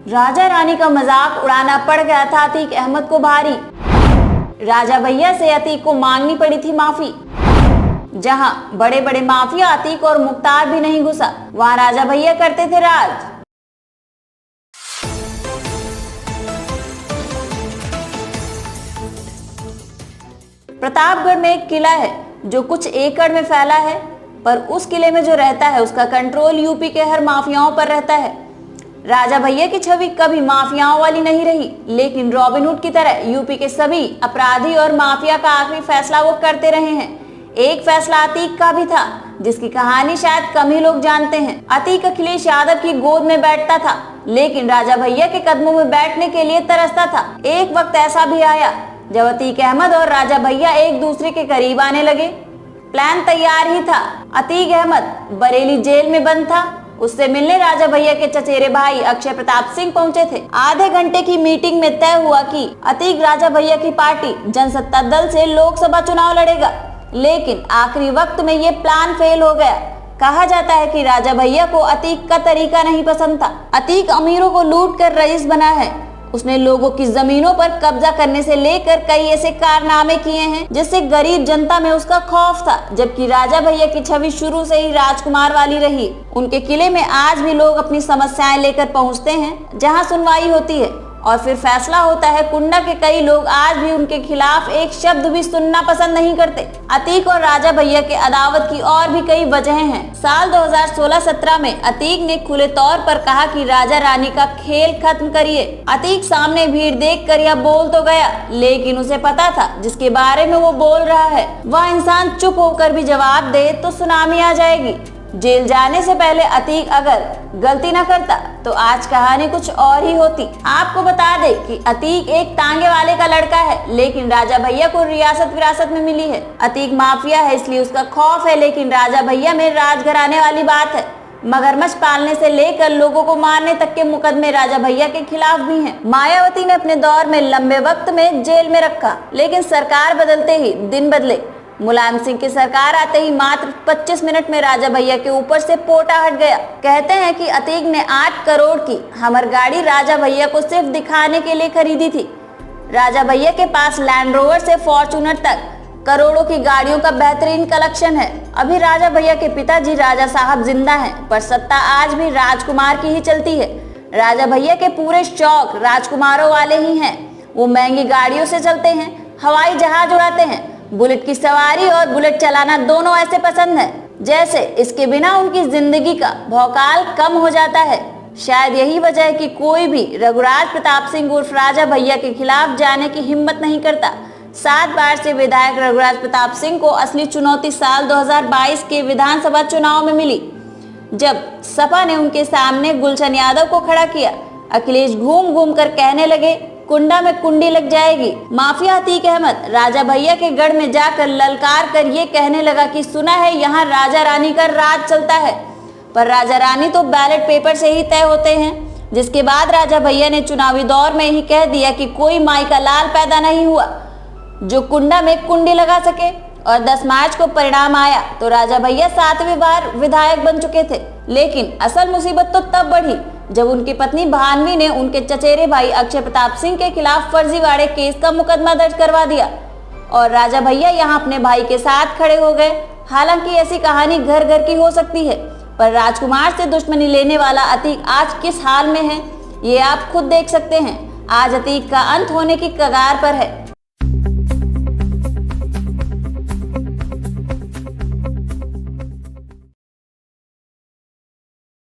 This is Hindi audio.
राजा रानी का मजाक उड़ाना पड़ गया था अतीक अहमद को भारी। राजा भैया से अतीक को मांगनी पड़ी थी माफी। जहां बड़े बड़े माफिया अतीक और मुख्तार भी नहीं घुसा, वहां राजा भैया करते थे राज। प्रतापगढ़ में एक किला है जो कुछ एकड़ में फैला है, पर उस किले में जो रहता है उसका कंट्रोल यूपी के हर माफियाओं पर रहता है। राजा भैया की छवि कभी माफियाओं वाली नहीं रही, लेकिन रॉबिनहुड की तरह यूपी के सभी अपराधी और माफिया का आखिरी फैसला वो करते रहे हैं। एक फैसला अतीक का भी था, जिसकी कहानी शायद कम ही लोग जानते हैं। अतीक अखिलेश यादव की गोद में बैठता था, लेकिन राजा भैया के कदमों में बैठने के लिए तरसता था। एक वक्त ऐसा भी आया जब अतीक अहमद और राजा भैया एक दूसरे के करीब आने लगे। प्लान तैयार ही था। अतीक अहमद बरेली जेल में बंद था। उससे मिलने राजा भैया के चचेरे भाई अक्षय प्रताप सिंह पहुंचे थे। आधे घंटे की मीटिंग में तय हुआ कि अतीक राजा भैया की पार्टी जनसत्ता दल से लोकसभा चुनाव लड़ेगा, लेकिन आखिरी वक्त में ये प्लान फेल हो गया। कहा जाता है कि राजा भैया को अतीक का तरीका नहीं पसंद था। अतीक अमीरों को लूट कर रईस बना है। उसने लोगों की जमीनों पर कब्जा करने से लेकर कई ऐसे कारनामे किए हैं जिससे गरीब जनता में उसका खौफ था। जबकि राजा भैया की छवि शुरू से ही राजकुमार वाली रही। उनके किले में आज भी लोग अपनी समस्याएं लेकर पहुंचते हैं, जहां सुनवाई होती है और फिर फैसला होता है। कुंडा के कई लोग आज भी उनके खिलाफ एक शब्द भी सुनना पसंद नहीं करते। अतीक और राजा भैया के अदावत की और भी कई वजहें हैं। साल 2016-17 में अतीक ने खुले तौर पर कहा कि राजा रानी का खेल खत्म करिए। अतीक सामने भीड़ देखकर यह बोल तो गया, लेकिन उसे पता था जिसके बारे में वो बोल रहा है वह इंसान चुप होकर भी जवाब दे तो सुनामी आ जाएगी। जेल जाने से पहले अतीक अगर गलती न करता तो आज कहानी कुछ और ही होती। आपको बता दे कि अतीक एक तांगे वाले का लड़का है, लेकिन राजा भैया को रियासत विरासत में मिली है। अतीक माफिया है इसलिए उसका खौफ है, लेकिन राजा भैया में राजघराने वाली बात है। मगरमच्छ पालने से लेकर लोगों को मारने तक के मुकदमे राजा भैया के खिलाफ भी हैं। मायावती ने अपने दौर में लंबे वक्त में जेल में रखा, लेकिन सरकार बदलते ही दिन बदले। मुलायम सिंह की सरकार आते ही मात्र 25 मिनट में राजा भैया के ऊपर से पोटा हट गया। कहते हैं कि अतीक ने 8 करोड़ की हमर गाड़ी राजा भैया को सिर्फ दिखाने के लिए खरीदी थी। राजा भैया के पास लैंड रोवर से फॉर्च्यूनर तक करोड़ों की गाड़ियों का बेहतरीन कलेक्शन है। अभी राजा भैया के पिताजी राजा साहब जिंदा हैं, पर सत्ता आज भी राजकुमार की ही चलती है। राजा भैया के पूरे शौक राजकुमारों वाले ही हैं। वो महंगी गाड़ियों से चलते हैं, हवाई जहाज उड़ाते हैं, बुलेट की सवारी और बुलेट चलाना दोनों ऐसे पसंद है जैसे इसके बिना उनकी जिंदगी का भौकाल कम हो जाता है। शायद यही वजह है कि कोई भी रघुराज प्रताप सिंह उर्फ राजा भैया के खिलाफ जाने की हिम्मत नहीं करता। 7 बार से विधायक रघुराज प्रताप सिंह को असली चुनौती साल 2022 के विधानसभा चुनाव में मिली, जब सपा ने उनके सामने गुलशन यादव को खड़ा किया। अखिलेश घूम घूम कर कहने लगे कुंडा में कुंडी लग जाएगी। माफिया अतीक अहमद राजा भैया के गढ़ में जाकर ललकार कर ये कहने लगा कि सुना है यहाँ राजा रानी का राज चलता है, पर राजा रानी तो बैलेट पेपर से ही तय होते हैं। जिसके बाद राजा भैया ने चुनावी दौर में ही कह दिया कि कोई माई का लाल पैदा नहीं हुआ जो कुंडा में कुंडी लगा सके। और 10 मार्च को परिणाम आया तो राजा भैया 7वीं बार विधायक बन चुके थे। लेकिन असल मुसीबत तो तब बढ़ी जब उनकी पत्नी भानवी ने उनके चचेरे भाई अक्षय प्रताप सिंह के खिलाफ फर्जीवाड़े केस का मुकदमा दर्ज करवा दिया और राजा भैया यहां अपने भाई के साथ खड़े हो गए। हालांकि ऐसी कहानी घर घर की हो सकती है, पर राजकुमार से दुश्मनी लेने वाला अतीक आज किस हाल में है ये आप खुद देख सकते हैं। आज अतीक का अंत होने की कगार पर है।